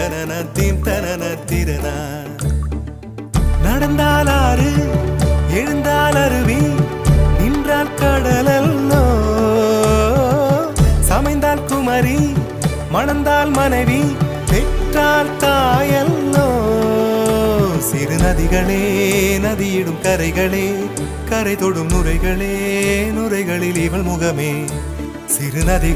தனன தீம் தனன திறனா. நடந்தால் ஆறு எழுந்தால் அருவி நின்றால் கடலல்லோ, சமைந்தால் குமரி மணந்தால் மனைவி பெற்றால் தாயல்லோ. சிறு நதிகளே நதியிடும் கரைகளே கரை தொடும் நுரைகளே நுரைகளில் இவள் முகமே. சிறு நதிகள்